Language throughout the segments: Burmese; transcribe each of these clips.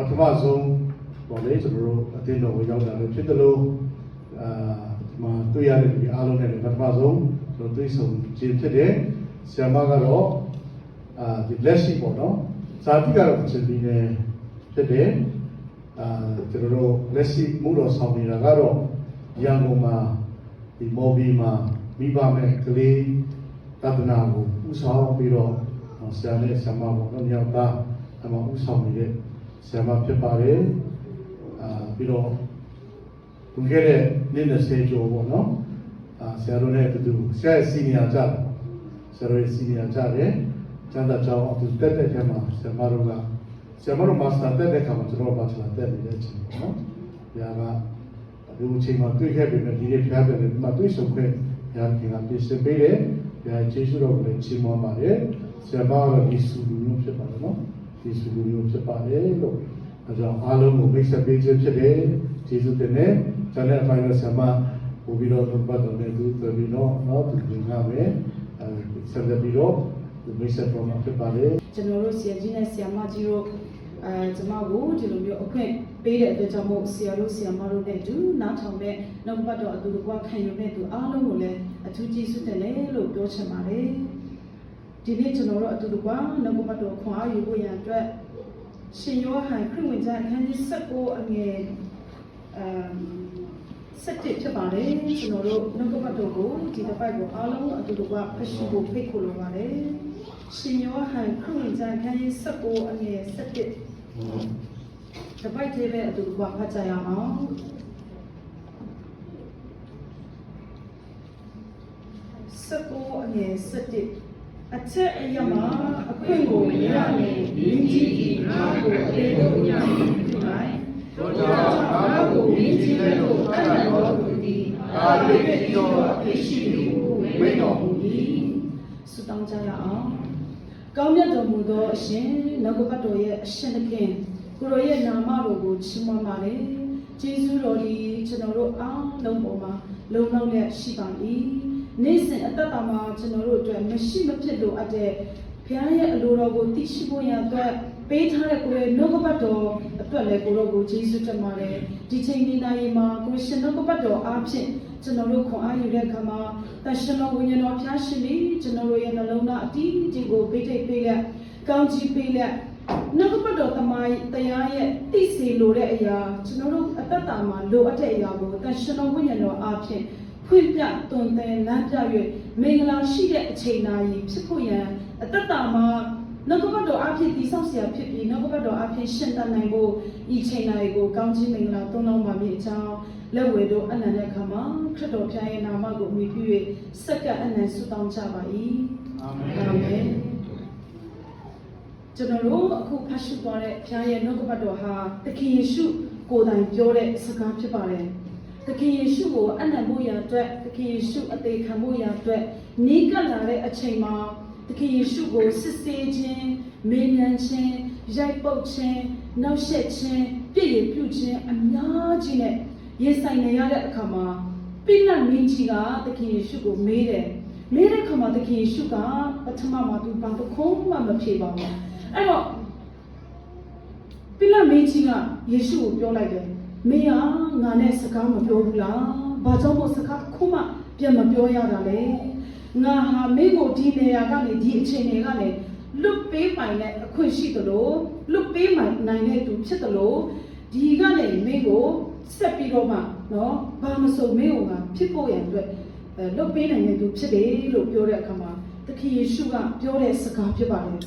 Patama zone, college, I think no, we don't have a Pitalo, Tuyari, Alon and Patama zone, so this some Jim today, Siamagaro, the blessing for no, Satika should be today, blessing Muros Haminagaro, Yangoma, the Mobima, Mibame, Kali, Tatanago, Usao, Piro, Siane, Samamo, Nyata, Ama Usamide, Sama Pepare, Piro, to get it in the stage over, no? Sarone to do, Shay Senior Jal, Saray Senior Jale, Chanda Chow to Tete Kama, Samaruga, Samaru Master Tete Kama to Robasla Tete, no? Yama, the Uchima, too heavy, but he didn't have it, Matuso Quay, Yanking at this debate. Jesu of the Chimamare, Sabara Isulu Sepano, Isulu Separe, as Alum makes a big today, Jesus the name, Chana Final Sama, Ubiro, but on the Vino, not to bring away, Sandabiro, the Mesa from Separe. General Siagina Siamajiro, Tamago, Jelubio, okay, paid at the Jamo, Siaro Siamaro Nedu, Natame, no matter to the work can you make to Alumule, a 2G Sutele, Dochamare, Dini General to the one, no matter why you go and dread. Senior High Criminal can you support again? Set it about it, General, no matter go, did the Bible Alum, to the work, Peshibo Piccolo. Senior High Criminal can you support again? Set it. The right table to what Pachayama Sako and Sati. A te Yama, a Quingo, Yami, Inji, Nago, Edo, Yami, Nago, Inji, Edo, Anagodi, Adio, Ishiu, Weno, Sudan Jaya. Gaunya Mudo, Shin, Nagopato, Shenkin, Kuroya Namaro, Chimamare, Jesu Lori, General Lomoma, Lomone Shibani, Nason at Tatama, General, Machine Pido at the Piana Lorogo, Tishiboya, Beta, Nogopato, a Pele, Jesu Tamare, detaining Naima, Christian Nogopato, absent. General Koayu Kama, National Union of Yashili, General Yanalona, Digo, Bete Pila, County Pila, Nagopado Tamai, Tayaya, Tisi Lorea, General Atatama, Lo Atayago, National Union of Absent, Quinta, Tonte, Natayu, Mingla, Shida, Chainai, Pipoya, Atatama. Nagopado Api, the Sosia Pipi, Nagopado Api, Shenta Nango, Ichenaigo, County Mingla, Tonoma Mita, Lewedo, Ananakama, Credo Piana, Mago, Mipu, Saka, and Sudan Chabai. Amen. General, who Pashupare, Piana, Nagopado, the King Yeshu, Godan, Jore, Saka Pipare. The King Yeshu, Anamuya, the King Yeshu, at the Kamuya, Nika Lare, a Chema. The King Yeshu go Sissy Chin, Minion Chin, Jaipo Chin, No Shet Chin, Billy Puchin, and Najine. Yes, I know Kama. Pina Minchiga, the King Yeshu made it. Made it come out the King Yeshuga, but Tamama to Banto Mama Piba. I know Pina Minchiga, Yeshu, you're like it. Mea, Nane Sakama Biola, Bazomo Sakat Kuma, Piama Bioya. Naha Mego Dine Agani, Di Chenegane, look pay my net a quishitolo, look pay my nine to Chitalo, Digane Mego, Sepiroma, no, Pamaso Meoga, Pipo and look pay to Chide, look Pure Kama, the key sugar, Pure Saka Pibare.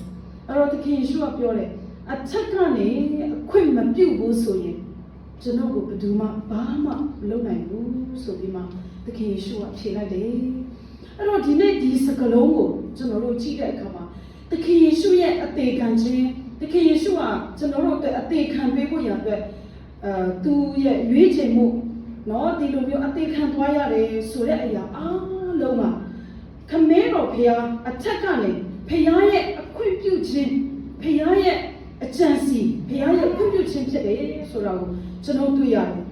I wrote the key sugar Pure, a Takane, a quim and bugle soye, Genogo Paduma, Bama, Lonaibu, Sodima, the key sugar Chile. I don't deny these a colongo, General Chica Kama. The King Yeshu yet a take country, the King Yeshua, General a take can be boyant, 2 yet, Yuichemo, no, the Lubio a take can wire, Surea, Loma. Camero Pia, a Takane, Payaya, a quick putin, Payaya, a chancy, Payaya, computing today, Sorrow, General Tuyari.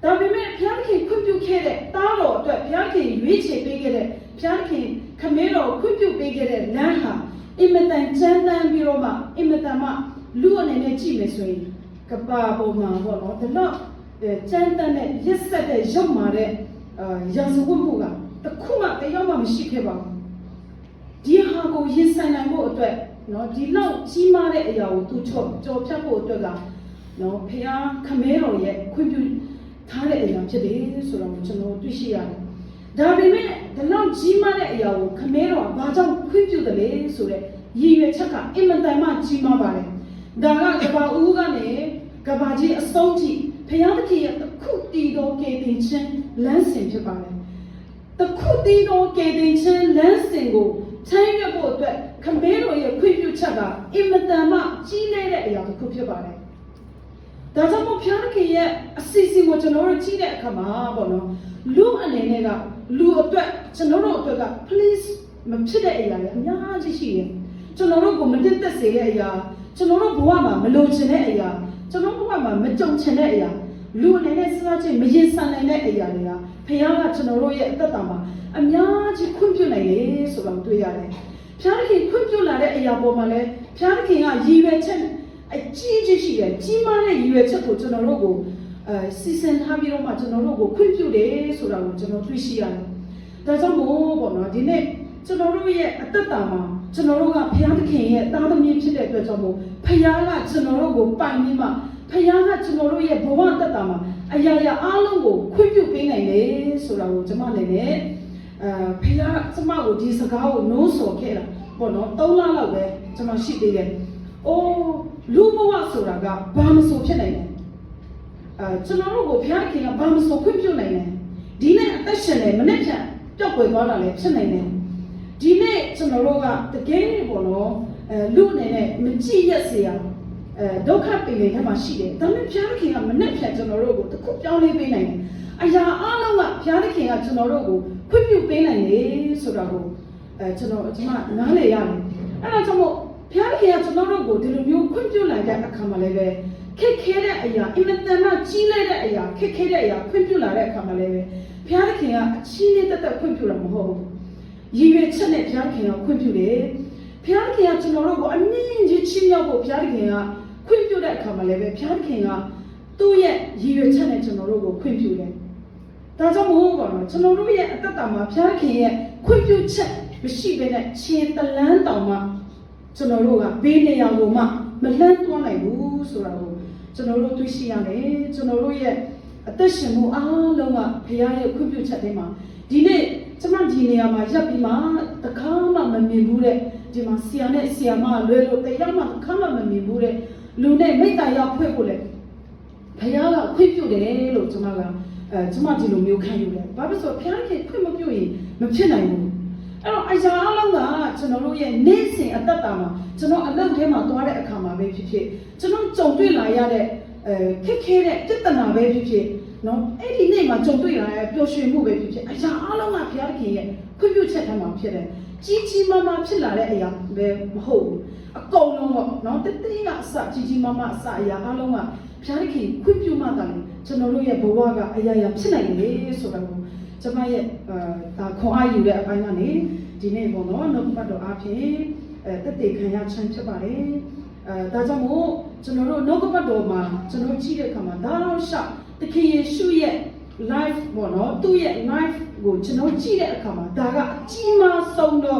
That we met Pianki, could you get it? Taro, Pianki, Yuichi, bigger. Pianki, Camero, could you bigger it? Naha, Imitan Chandan Biroma, Imitama, Luan and Chimeswing. ကဘာပေါ်မှာပေါ့နော်ဒါတော့ကျန်းတန်းနဲ့ရက်ဆက်တဲ့ရုပ်မာတဲ့ရာဇဝတ်မှုကတခုမှတယောက်မှမရှိခဲ့ပါဘူးဒီဟာကိုရင်ဆိုင်နိုင်ဖို့အတွက်နော်ဒီလောက်ကြီးမားတဲ့အရာကိုသူကြော်ဖြတ်ဖို့အတွက်ကနော်ဖခင်ခမဲတော်ရဲ့ခွင့်ပြုထားတဲ့အရာဖြစ်တယ်ဆိုတော့ကျွန်တော်တွေ့ရှိရတယ်ဒါပေမဲ့ဒီလောက်ကြီးမားတဲ့အရာကိုခမဲတော်ကဘာကြောင့်ခွင့်ပြုတယ်လဲဆိုတဲ့ရည်ရွယ်ချက်ကအင်မတန်မှကြီးမားပါတယ်ဒါကကဘာဦးကနေကဘာကြီးအဆုံးထိဖခင်သခင်ရဲ့တခုတည်သောကယ်တင်ခြင်းလမ်းစဉ်ဖြစ်ပါတယ်တခုတည်သောကယ်တင်ခြင်းလမ်းစဉ်ကိုချမ်းမြေ့ဖို့အတွက်ခမဲတော်ရဲ့ခွင့်ပြုချက်ကအင်မတန်မှကြီးလေးတဲ့အရာတစ်ခုဖြစ်ပါတယ်ဒါကြောင့်မို့ဖခင်သခင်ရဲ့အစီအစဉ်ကိုကျွန်တော်တို့ကြည့်တဲ့အခါမှာပေါ့နော်လူအနေနဲ့ကလူအတွက်ကျွန်တော်တို့အတွက်က please မဖြစ်တဲ့အရာတွေအများကြီးရှိတယ်ကျွန်တော်တို့ကိုမတက်သက်စေတဲ့အရာကျွန်တော်တို့ဘဝမှာမလိုချင်တဲ့အရာကျွန်တော်ဘဝမှာမကြုံချင်တဲ့အရာလူအနေနဲ့စဉ်းစားကြည့်မရင်ဆိုင်နိုင်တဲ့အရာတွေကဖခင်ကကျွန်တော်တို့ရဲ့အသက်တာမှာအများကြီးခွင့်ပြုနိုင်တယ်ဆိုတော့တွေ့ရတယ်ဖခင်ခွင့်ပြုလာတဲ့အရာပေါ်မှာလည်းဖခင်ကရည်ရွယ်ချက်အကြီးကြီးရှိတယ်ကြီးမားတဲ့ရည်ရွယ်ချက်ကိုကျွန်တော်တို့ကိုစီစဉ်ထားပြီးတော့မှကျွန်တော်တို့ကိုခွင့်ပြုတယ်ဆိုတာကိုကျွန်တော်တွေ့ရှိရတယ်ဒါကြောင့်မို့ပေါ့နော်ဒီနေ့ကျွန်တော်တို့ရဲ့အသက်တာမှာကျွန်တော်တို့ကဘုရားသခင်ရဲ့သားသမီးဖြစ်တဲ့အတွက်ကြောင့်မို့ဘုရားကကျွန်တော်တို့ကိုပိုင်ပြီးမှဘုရားကကျွန်တော်တို့ရဲ့ဘဝသက်တာမှာအရာရာအားလုံးကိုခွင့်ပြုပေးနိုင်တယ်ဆိုတာကိုကျွန်မလည်းနဲ့ဘုရားကျွန်မကိုဒီစကားကိုနိုးဆော်ခဲ့တာပေါ့နော်3လလောက်ပဲကျွန်မရှိသေးတယ်။အိုးလူဘဝဆိုတာကဘာမဆိုဖြစ်နိုင်တယ်။ကျွန်တော်တို့ကိုဘုရားခင်ကဘာမဆိုခွင့်ပြုနိုင်တယ်။ဒီနေ့အသက်ရှင်နေမနေ့ဖြန်ပျောက်ကွယ်သွားတာလည်းဖြစ်နိုင်တယ်။ဒီနေ့ကျွန်တော်တို့ကတကယ်နေပေါ့နော်လူအနေနဲ့မကြည့်ရစေရဒုက္ခပင်တွေထဲမှာရှိတယ်ဒါပေမဲ့ဘုရားခင်ကမနဲ့ဖြတ်ကျွန်တော်တို့ကိုတခုပြောင်းလဲပေးနိုင်တယ်အရာအလုံးကဘုရားခင်ကကျွန်တော်တို့ကိုခွင့်ပြုပေးနိုင်တယ်ဆိုတာကိုကျွန်မနားလည်ရတယ်အဲ့ဒါကြောင့်မို့ဘုရားခင်ကကျွန်တော်တို့ကိုဒီလိုမျိုးခွင့်ပြုလိုက်တဲ့အခါမှာလည်းပဲခက်ခဲတဲ့အရာအင်မတန်မှကြီးလိုက်တဲ့အရာခက်ခဲတဲ့အရာခွင့်ပြုလာတဲ့အခါမှာလည်းပဲဘုရားခင်ကအချင်းနဲ့တက်ခွင့်ပြုတာမဟုတ်ဘူးရည်ရွယ်ချက်နဲ့ဘုရားခင်ကခွင့်ပြုတယ်ဘုရားခင်ကကျွန်တော်တို့ကိုအမြင့်ကြီးချီးမြှောက်ဖို့ဘုရားခင်ကခွင့်ပြုတဲ့အခါမှာလည်းပဲဘုရားခင်ကသူ့ရဲ့ရည်ရွယ်ချက်နဲ့ကျွန်တော်တို့ကိုခွင့်ပြုတယ်။ဒါကြောင့်မို့ပါတော့ကျွန်တော်တို့ရဲ့အသက်တာမှာဘုရားခင်ရဲ့ခွင့်ပြုချက်မရှိဘဲနဲ့ခြေတလန်းတောင်မှကျွန်တော်တို့ကဘေးနေရာကိုမှမလန်းသွားနိုင်ဘူးဆိုတာကိုကျွန်တော်တို့တွေ့ရှိရတယ်။ကျွန်တော်တို့ရဲ့အသက်ရှင်မှုအားလုံးကဘုရားရဲ့ခွင့်ပြုချက်တွေမှာဒီနေ့ကျွန်မဒီနေရာမှာရပ်ပြီးမှတခါမှမမြင်ဘူးတဲ့ဒီမှာဆရာနဲ့ဆရာမလွဲလို့တရားမှတခါမှမမြင်ဘူးတဲ့လူနဲ့မိတ္တရာဖွဲ့ဖို့လေဘုရားကခွင့်ပြုတယ်လို့ကျွန်မဒီလိုမျိုးခံယူတယ်။ဘာဖြစ်လို့ဘုရားခင်ခွင့်မပြုရင်မဖြစ်နိုင်ဘူး။အဲ့တော့အရာအလုံးကကျွန်တော်တို့ရဲ့နေ့စဉ်အသက်တာမှာကျွန်တော်အလုပ်ထဲမှာသွားတဲ့အခါမှာပဲဖြစ်ဖြစ်ကျွန်တော်ကြုံတွေ့လာရတဲ့ခက်ခဲတဲ့ပြဿနာပဲဖြစ်ဖြစ်နော်အဲ့ဒီနေ့မှာကြုံတွေ့လာတဲ့ပျော်ရွှင်မှုပဲဖြစ်ဖြစ်အရာအလုံးကဘုရားခင်ရဲ့ခွင့်ပြုချက်ထဲမှာဖြစ်တယ်။ကြီးကြီးမားမားဖြစ်လာတဲ့အရာပဲမဟုတ်ဘူး။အကုန်လုံးပေါ့နော်တတိယအစကြီးကြီးမားမားအစအရာအလုံးကဘုရားခင်ခွင့်ပြုမှသာလေကျွန်တော်တို့ရဲ့ဘဝကအရာရာဖြစ်နိုင်တယ်ဆိုတာကိုကျွန်မရဲ့ဒါခွန်အားယူတဲ့အပိုင်းကနေဒီနေ့ပေါ့နော်နှုတ်ပတ်တော်အားဖြင့်တက်တေခံရခြင်းဖြစ်ပါတယ်ဒါကြောင့်မို့ကျွန်တော်တို့နှုတ်ပတ်တော်မှာကျွန်တော်ကြည့်တဲ့အခါမှာဒါတော့ရှောက်သခင်ယေရှုရဲ့ life ပေါ့နော်သူ့ရဲ့ life ကိုကျွန်တော်ကြည့်တဲ့အခါမှာဒါကအကြီးမားဆုံးသော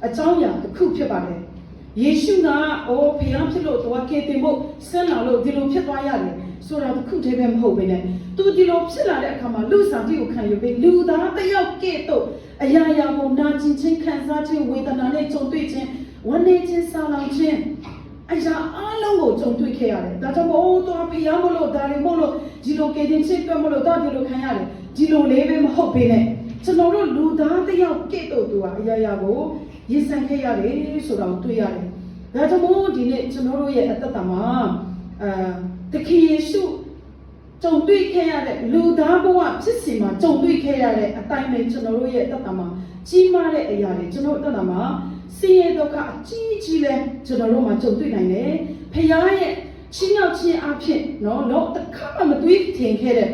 အကြောင်းအရာတစ်ခုဖြစ်ပါတယ်ယေရှုကအိုးဖျားဖြစ်လို့တော့ကဲတင်ဖို့ဆင်းလာလို့ဒီလိုဖြစ်သွားရတယ်ဆိုတာတစ်ခုတည်းပဲမဟုတ်ဘဲနဲ့သူဒီလိုဖြစ်လာတဲ့အခါမှာလူဆောင်တိကိုခံယူပြီးလူသားတစ်ယောက်ကဲ့သို့အရာရာကိုနာကျင်ခြင်းခံစားခြင်းဝေဒနာနဲ့ကြုံတွေ့ခြင်းဝမ်းနည်းခြင်းဆာလောင်ခြင်းအရာအလုံးကိုကြုံတွေ့ခဲ့ရတယ်ဒါကြောင့်မို့တော့ဖျားမလို့ဒါတွေမို့လို့ဒီလိုကဲတင်ခြင်းပြမလို့တော့ဒီလိုခံရတယ်ဒီလိုလေးပဲမဟုတ်ဘဲနဲ့ကျွန်တော်တို့လူသားတစ်ယောက်ကဲ့သို့သူကအရာရာကိုရင်ဆိုင်ခဲ့ရတယ်ဆိုတာကိုတွေ့ရတယ်။ဒါကြောင့်မို့ဒီနေ့ကျွန်တော်တို့ရဲ့အသက်တာမှာသခင်ယေရှုကြုံတွေ့ခဲ့ရတဲ့လူသားဘဝဖြစ်စီမှာကြုံတွေ့ခဲ့ရတဲ့အတိုင်းပဲကျွန်တော်တို့ရဲ့အသက်တာမှာကြီးမားတဲ့အရာတွေကျွန်တော်တို့အသက်တာမှာဆင်းရဲဒုက္ခအကြီးကြီးလဲကျွန်တော်တို့မှာကြုံတွေ့နိုင်တယ်။ဖခင်ရဲ့ချင်းရောက်ချင်းအဖြစ်တော့တခါမှမတွေးထင်ခဲ့တဲ့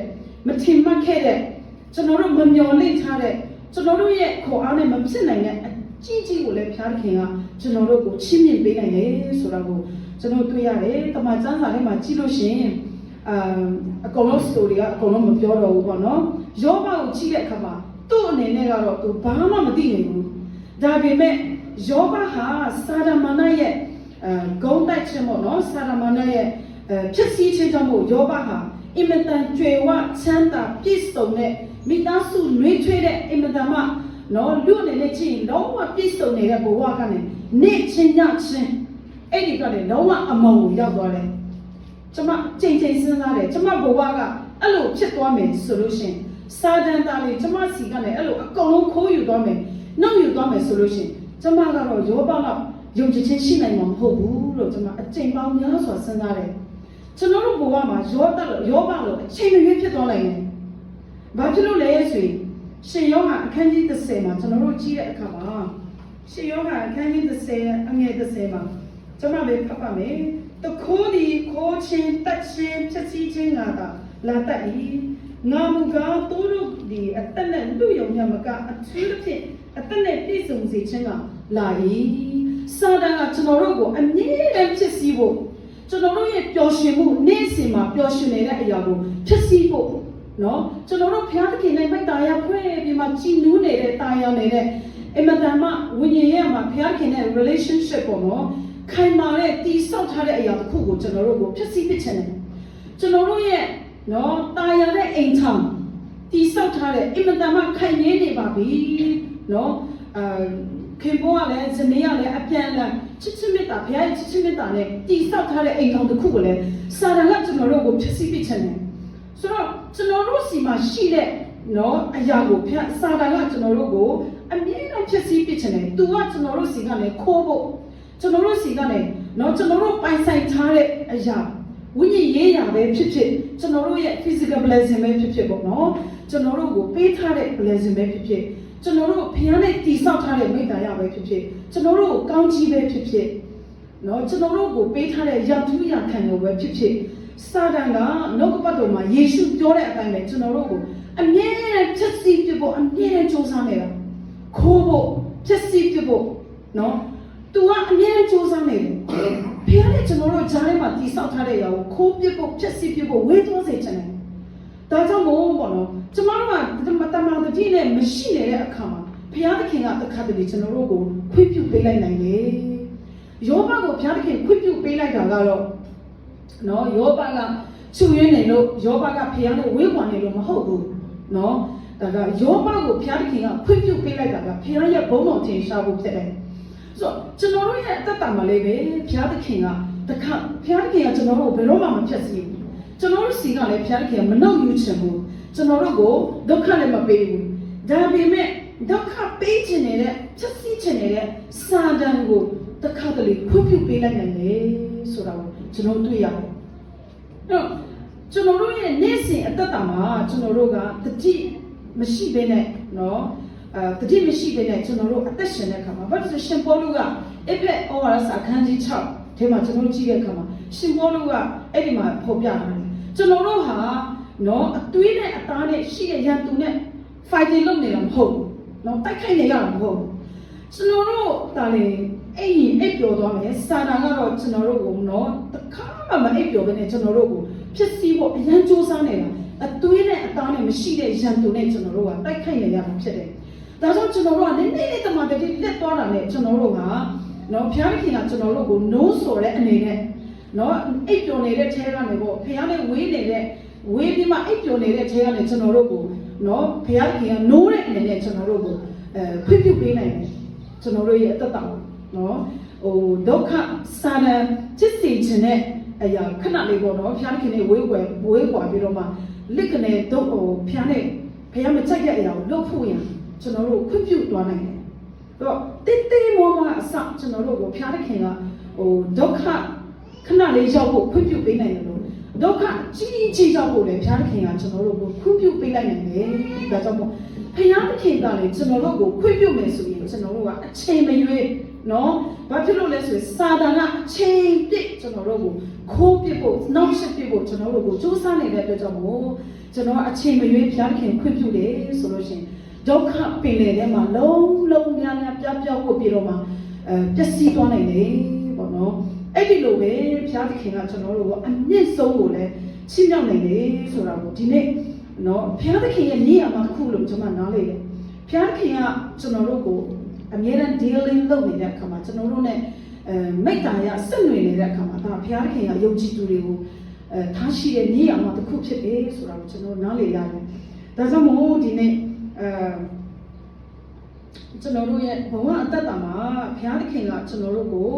မထင်မှတ်ခဲ့တဲ့ကျွန်တော်တို့မမျှော်လင့်ထားတဲ့ကျွန်တော်တို့ရဲ့ခေါ်အားနဲ့မဖြစ်နိုင်တဲ့ကြီးကြီးကိုလည်းဘုရားခင်ကကျွန်တော်တို့ကိုချီးမြှင့်ပေးနိုင်တယ်ဆိုတာကို ကျွန်တော်တွေ့ရတယ်တမန်ကျမ်းစာထဲမှာကြည့်လို့ရှိရင်အကုန်လုံး story ကအကုန်လုံးမပြောတော့ဘူးပေါ့နော်ယောဘကိုကြည့်တဲ့အခါမှာသူ့အနေနဲ့ကတော့သူဘာမှမသိနိုင်ဘူးဒါပေမဲ့ယောဘဟာစာဒမာနရဲ့ဂုဏ်တိုက်ခြင်းပေါ့နော်စာဒမာနရဲ့ဖြစ်စည်းခြင်းကြောင့်မို့ယောဘဟာအင်မတန်ကြွယ်ဝချမ်းသာပြည့်စုံတဲ့မိသားစုနှွေးထွေးတဲ့အင်မတန်မှနော်လူအနေနဲ့ကြည့်လုံးဝပြည့်စုံနေတဲ့ဘဝကနေနေ့ချင်းညချင်းအဲ့ဒီကလည်းလုံးဝအမောင်ကိုရောက်သွားတယ်ကျမချိန်စဉ်းစားတယ်ကျမဘဝကအဲ့လိုဖြစ်သွားမယ်ဆိုလို့ရှိရင်စာတန်သားလေးကျမစီကနေအဲ့လိုအကုန်လုံးခိုးယူသွားမယ်နှုတ်ယူသွားမယ်ဆိုလို့ရှိရင်ကျမကတော့ယောဘကယုံကြည်ခြင်းရှိနိုင်မှာမဟုတ်ဘူးလို့ကျမအချိန်ပေါင်းများစွာစဉ်းစားတယ်ကျွန်တော်တို့ဘဝမှာယောဘလို့အချိန်မရွေးဖြစ်သွားနိုင်တယ်ဘာဖြစ်လို့လဲဆိုရင်ရှင်ယောဟန်အခန်းကြီး30မှာကျွန်တော်တို့ကြည့်တဲ့အခါမှာရှင်ယောဟန်အခန်းကြီး30အငယ်30မှာကျွန်မပဲဖတ်ပါမယ်တခိုးဒီခိုးချင်းတက်ချင်းဖြစ်စည်းခြင်းကလာတတ်၏ငါမူကားသူတို့ဒီအသက်နဲ့လူယုံညမကအထူးသဖြင့်အသက်နဲ့ပြည့်စုံစေခြင်းကလာ၏စာတန်ကကျွန်တော်တို့ကိုအမြဲတမ်းဖြစ်စည်းဖို့ကျွန်တော်တို့ရဲ့ပျော်ရွှင်မှုနေ့စဉ်မှာပျော်ရွှင်နေတဲ့အရာကိုဖြစ်စည်းဖို့နော်ကျွန်တော်တို့ဘုရားသခင်နဲ့မိတ္တာယာဖွဲ့ပြီးမှကြည်နူးနေတဲ့တာယာနေတဲ့အမတန်မှဝိညာဉ်ရဲ့မှာဘုရားခင်နဲ့ relationship ပေါ့နော်ခိုင်မာတဲ့တည်ဆောက်ထားတဲ့အရာတစ်ခုကိုကျွန်တော်တို့ကိုဖြစ်စည်းပစ်ချင်တယ်ကျွန်တော်တို့ရဲ့နော်တာယာတဲ့အိမ်ထောင်တည်ဆောက်ထားတဲ့အမတန်မှခိုင်မြဲနေပါပြီနော်ခင်ဗျားလည်းဇနီးကလည်းအပြန်အလှန်ချစ်ချစ်မေတ္တာဘုရားရဲ့ချစ်ချစ်မေတ္တာနဲ့တည်ဆောက်ထားတဲ့အိမ်ထောင်တစ်ခုကိုလည်းစာတန်ကကျွန်တော်တို့ကိုဖြစ်စည်းပစ်ချင်တယ်ဆိုတော့ကျွန်တော်တို့စီမှာရှိတဲ့နော်အရာကိုဖျက်စာတန်ကကျွန်တော်တို့ကိုအမြဲတမ်းဖြစ်စည်းပစ်ချင်တယ်သူကကျွန်တော်တို့စီကလည်းခိုးဖို့ကျွန်တော်တို့စီကလည်းနော်ကျွန်တော်တို့ပိုင်ဆိုင်ထားတဲ့အရာဝိညာဉ်ရေးရာပဲဖြစ်ဖြစ်ကျွန်တော်တို့ရဲ့ physical blessing ပဲဖြစ်ဖြစ်ပေါ့နော်ကျွန်တော်တို့ကိုပေးထားတဲ့ blessing ပဲဖြစ်ဖြစ်ကျွန်တော်တို့ဘုရားနဲ့တည်ဆောက်ထားတဲ့မိတ္တာရပဲဖြစ်ဖြစ်ကျွန်တော်တို့ကိုကောင်းကြီးပဲဖြစ်ဖြစ်နော်ကျွန်တော်တို့ကိုပေးထားတဲ့ရာထူးရာခံကိုပဲဖြစ်ဖြစ်စာတန်ကနှုတ်ကပတ်တော်မှာယေရှုပြောတဲ့အတိုင်းပဲကျွန်တော်တို့ကိုအမြဲတမ်းဖြစ်စီပြဖို့အမြဲတမ်းကြိုးစားနေတာခိုးဖို့ဖြစ်စီပြဖို့နော်သူကအမြဲတမ်းကြိုးစားနေတယ်ဘုရားနဲ့ကျွန်တော်တို့ဂျားထဲမှာတည်ဆောက်ထားတဲ့အရာကိုခိုးပြဖို့ဖြစ်စီပြဖို့ဝေးသွားစေချင်တယ်ဒါကြောင့်မို့ပေါ့နော်ကျမတို့ကတမန်တော်ကြီးနဲ့မရှိနေတဲ့အခါမှာဘုရားသခင်ကတစ်ခါတလေကျွန်တော်တို့ကိုခွင့်ပြုပေးလိုက်နိုင်တယ်ယောဘကိုဘုရားသခင်ခွင့်ပြုပေးလိုက်တာကတော့နော်ယောဘကချူရင်းနေလို့ယောဘကဖျားနဲ့ဝေးကွာနေလို့မဟုတ်ဘူးနော်ဒါကယောဘကိုဖျားသခင်ကခွင့်ပြုပေးလိုက်တာကဖျားရဲ့ဘုန်းတော်ထင်ရှားဖို့ဖြစ်တယ်ဆိုတော့ကျွန်တော်တို့ရဲ့အသက်တာမှာလည်းပဲဖျားသခင်ကတခါဖျားသခင်ကကျွန်တော်တို့ဘယ်တော့မှမဖြတ်စည်းဘူးကျွန်တော်တို့စီကလည်းဖျားသခင်ကမနှုတ်ယူချင်ဘူးကျွန်တော်တို့ကိုဒုက္ခလည်းမပေးဘူးဒါပေမဲ့ဒုက္ခပေးခြင်းနဲ့ဖြတ်စည်းခြင်းနဲ့စာတန်ကိုတခါတလေခွင့်ပြုပေးလိုက်နိုင်တယ်ဆိုတာကိုကျွန်တော်တွေ့ရတယ်အဲ့တော့ကျွန်တော်တို့ရဲ့နေ့စဉ်အသက်တာမှာကျွန်တော်တို့ကတတိမရှိဘဲနဲ့နော်တတိမရှိဘဲနဲ့ကျွန်တော်တို့အသက်ရှင်တဲ့အခါမှာဘာလို့ရှင်ပေါလုကအဖက်ဩဝါဒစာအခန်းကြီး6ထဲမှာကျွန်တော်တို့ကြည့်တဲ့အခါမှာရှင်ပေါလုကအဲ့ဒီမှာဖော်ပြထားတယ်ကျွန်တော်တို့ဟာနော်အသွေးနဲ့အသားနဲ့ရှိတဲ့ရန်သူနဲ့ fighting လုပ်နေတာမဟုတ်ဘူးနော်တိုက်ခိုက်နေရတာမဟုတ်ဘူးကျွန်တော်တို့ဒါလေအိပ်ပျော်သွားမယ်စာတန်ကတော့ကျွန်တော်တို့ကိုနော်တခါမှမအိပ်ပျော်ဘဲနဲ့ကျွန်တော်တို့ကိုဖြစ်စီဖို့အရန်စူးစမ်းနေတာအသွေးနဲ့အသားနဲ့မရှိတဲ့ရန်သူနဲ့ကျွန်တော်တို့ကတိုက်ခိုက်နေရတာဖြစ်တယ်ဒါကြောင့်ကျွန်တော်တို့ကနည်းနည်းတမန်တတိလက်သွားတာနဲ့ကျွန်တော်တို့ကနော်ဘုရားခင်ကကျွန်တော်တို့ကိုနိုးဆိုတဲ့အနေနဲ့နော်အိပ်ပျော်နေတဲ့ထဲကနေပေါ့ဘုရားနဲ့ဝေးပြီးမှအိပ်ပျော်နေတဲ့ထဲကနေကျွန်တော်တို့ကိုနော်ဘုရားခင်ကနိုးတဲ့အနေနဲ့ကျွန်တော်တို့ကိုခွင့်ပြုပေးနိုင်တယ်ကျွန်တော်တို့ရဲ့အသက်တာနော်ဒုက္ခစာနံချစ်စီခြင်းနဲ့အရာခဏလေးပေါ့နော်ဘုရားခင်နဲ့ဝေးကွာပြီးတော့မှလက်ကနေတော့ဘုရားနဲ့ဘုရားမကြိုက်တဲ့အရာကိုလုပ်ဖို့ရန်ကျွန်တော်တို့ခွင့်ပြုသွားနိုင်တယ်တော့တိတ်မောမအစကျွန်တော်တို့ကိုဘုရားခင်ကဒုက္ခခဏလေးရောက်ဖို့ခွင့်ပြုပေးနိုင်တယ်လို့ဒုက္ခကြီးရောက်ဖို့လည်းဘုရားခင်ကကျွန်တော်တို့ကိုခွင့်ပြုပေးလိုက်နိုင်တယ်ဒါကြောင့်မို့ဘုရားသခင်ကလည်းကျွန်တော်တို့ကိုခွင့်ပြုမယ်ဆိုရင်ကျွန်တော်တို့ကအချိန်မရွေးနော်ဘာဖြစ်လို့လဲဆိုရင်စာတန်ကအချိန်ပြည့်ကျွန်တော်တို့ကိုခိုးပစ်ဖို့နှောက်ယှက်ပစ်ဖို့ကျွန်တော်တို့ကိုစူးစမ်းနေတဲ့အတွက်ကြောင့်မို့ကျွန်တော်အချိန်မရွေးဘုရားသခင်ခွင့်ပြုတယ်ဆိုလို့ရှိရင်ဒုက္ခပင်လေထဲမှာလုံးများပြဖို့ပြီးတော့မှပျက်စီးသွားနိုင်တယ်ပေါ့နော် အဲ့ဒီလိုပဲဘုရားသခင်ကကျွန်တော်တို့ကိုအမြင့်ဆုံးကိုလည်းချီးမြှောက်နိုင်တယ်ဆိုတာကိုဒီနေ့နော်ဘုရားသခင်ရဲ့နေရာမှာတစ်ခုလို့ကျွန်မနားလေတယ်ဘုရားသခင်ကကျွန်တော်တို့ကိုအမြဲတမ်း dealing လုပ်နေတဲ့အခါမှာကျွန်တော်တို့ ਨੇ မိတ္တာရဆက်နွယ်နေတဲ့အခါမှာဒါဘုရားသခင်ကယုံကြည်သူတွေကိုထားရှိတဲ့နေရာမှာတစ်ခုဖြစ်တယ်ဆိုတာကိုကျွန်တော်နားလေရတယ်ဒါကြောင့်မို့ဒီနေ့ကျွန်တော်တို့ရဲ့ဘဝအတ္တတာမှာဘုရားသခင်ကကျွန်တော်တို့ကို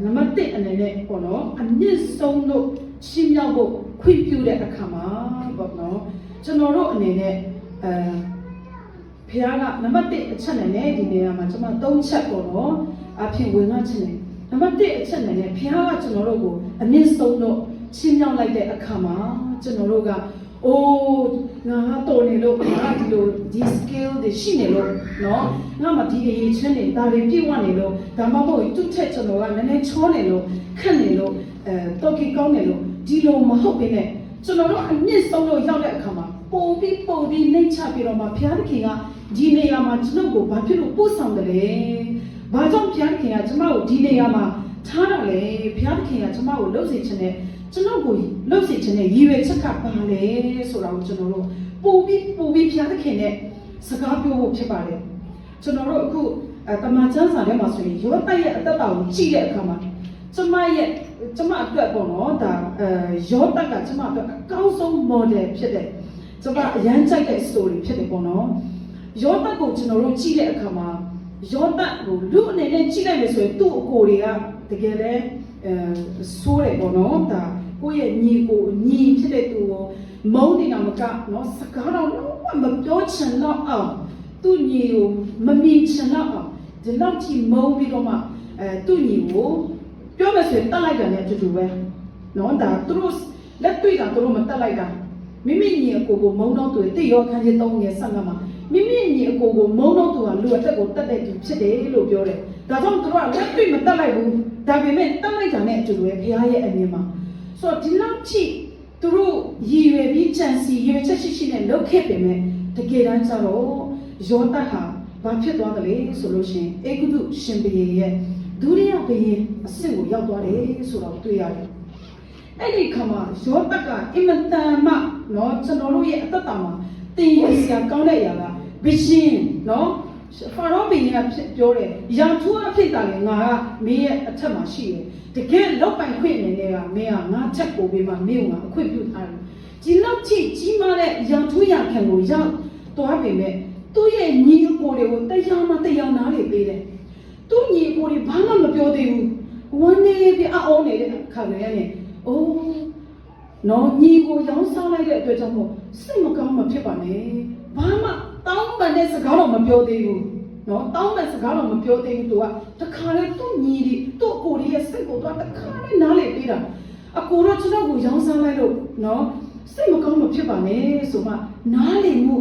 နံပါတ်1အနေနဲ့ပေါ့နော်အမြင့်ဆုံးလို့ရှင်းမြောက်ဖို့ခွင့်ပြုတဲ့အခါမှာပေါ့နော်ကျွန်တော်တို့အနေနဲ့ဘုရားကနံပါတ်1အချက်နဲ့ဒီနေရာမှာကျွန်မ3ချက်ပေါ့နော်အဖြစ်ဝင်လာခြင်းနဲ့နံပါတ်1အချက်နဲ့ဘုရားကကျွန်တော်တို့ကိုအမြင့်ဆုံးလို့ရှင်းမြောက်လိုက်တဲ့အခါမှာကျွန်တော်တို့ကအိုးငါတော်နေလို့ငါဒီလိုဒီ skill တွေရှိနေလို့နော်ငါမှဒီအရေးချင်းတွေဒါတွေပြည့်ဝနေလို့ဒါမှမဟုတ်သူ့ထက်ကျွန်တော်ကနည်းနည်းချောနေလို့ခက်နေလို့တော်ကီကောင်းနေလို့ဒီလိုမဟုတ်ဘဲနဲ့ကျွန်တော်တို့အမြင့်ဆုံးလို့ရောက်တဲ့အခါမှာပုံပြီးနှိမ့်ချပြီးတော့မှဘုရားသခင်ကဒီနေရာမှာကျွန်တော်ကိုဘာဖြစ်လို့ပို့ဆောင်တယ်လဲဘာကြောင့်ဘုရားသခင်ကကျွန်တော်ကိုဒီနေရာမှာထားတော့လေဘုရားသခင်ကကျွန်တော်ကိုလှုပ်စေခြင်းနဲ့ကျွန်တော်ကိုလှုပ်စေခြင်းနဲ့ရည်ရွယ်ချက်ကပါလေဆိုတာကိုကျွန်တော်တို့ပို့ပြီးဘုရားသခင်နဲ့စကားပြောဖို့ဖြစ်ပါတယ်ကျွန်တော်တို့အခုတမန်ကျမ်းစာထဲမှာဆိုရင်ယောသရဲ့အသက်တာကိုကြည့်တဲ့အခါမှာကျွန်မအတွက်ပေါ့နော်ဒါယောသကကျွန်မအတွက်အကောင်းဆုံး model ဖြစ်တဲ့ကျွန်မအရန်ကြိုက်တဲ့ story ဖြစ်တယ်ပေါ့နော်ယောသကိုကျွန်တော်တို့ကြည့်တဲ့အခါမှာယောသကိုလူအနေနဲ့ကြည့်လိုက်မယ်ဆိုရင်သူ့အကိုတွေကတကယ်လဲဆိုးတယ်ပေါ့နော်ဒါကိုယ့်ရဲ့ညီဖြစ်တဲ့သူကိုမုန်းနေတာမကနော်စကားတော့မပြောချင်တော့အောင်သူ့ညီကိုမမြင်ချင်တော့အောင်ဒီလောက်ကြီးမုန်းပြီးတော့မှသူ့ညီကိုပြောမယ်ဆိုရင်တတ်လိုက်တာနဲ့အတူတူပဲနော်ဒါသူတို့လက်တွေ့တာသူတို့မတတ်လိုက်တာမိမိညီအကိုကိုမုန်းတော့သူတိရောခန်းကြီး3ရက်ဆက်မှာမိမိညီအကိုကိုမုန်းတော့သူကလူအသက်ကိုတတ်တဲ့သူဖြစ်တယ်လို့ပြောတယ်ဒါကြောင့်သူတို့ကလက်တွေ့မတတ်လိုက်ဘူးဒါပေမဲ့တတ်လိုက်တာနဲ့အတူတူပဲဘုရားရဲ့အမြင်မှာဆိုတော့ဒီလောက်ကြီးသူတို့ရည်ရွယ်ပြီးကြံစီရည်ရွယ်ချက်ရှိနဲ့လုပ်ခဲ့ပေမဲ့တကယ်တမ်းကျတော့ယောသဟာဘာဖြစ်သွားတယ်လဲဆိုလို့ရှိရင်အေဂုတုရှင်ဘုရင်ရဲ့ဒုတိယဘုရင်အဆင့်ကိုရောက်သွားတယ်ဆိုတော့တွေ့ရတယ်အဲ့ဒီခါမှာယောသကအင်မတန်မှနော်ကျွန်တော်တို့ရဲ့အသက်တာမှာတင်ရစရာကောင်းတဲ့အရာကဘုရင်နော်ဖာရောဘုရင်ကပြောတယ်ရာထူးအဖြစ်တာလေငါကမင်းရဲ့အထက်မှာရှိတယ်တကယ်လောက်ပိုင်ခွင့်အနေနဲ့ကမင်းကငါချက်ပို့ပြီးမှမင်းကငါအခွင့်ပြုထားတယ်ဒီလောက်ကြီးမားတဲ့ရာထူးရခံကိုရောက်သွားပေမဲ့သူ့ရဲ့ညီအကိုတွေကိုတရားနားလေပေးတယ်သူ့ညီအကိုတွေဘာမှမပြောသေးဘူးဝန်းနေပြီးအောင်နေတဲ့ခါတွေနဲ့အိုးနော်ညီကိုရောင်းစားလိုက်တဲ့အတွက်ကြောင့်မို့စိတ်မကောင်းမှဖြစ်ပါနဲ့ဘာမှတောင်းပန်တဲ့စကားတော့မပြောသေးဘူးနော်တောင်းတဲ့စကားတော့မပြောသေးဘူးသူကတခါလေသူ့ညီတွေသူ့အကိုတွေရဲ့စိတ်ကိုသူကတခါလေနားလေပေးတာအကိုတော့ကျွန်တော်ကိုရောင်းစားလိုက်လို့နော်စိတ်မကောင်းမှဖြစ်ပါနဲ့ဆိုမှနားလေမှု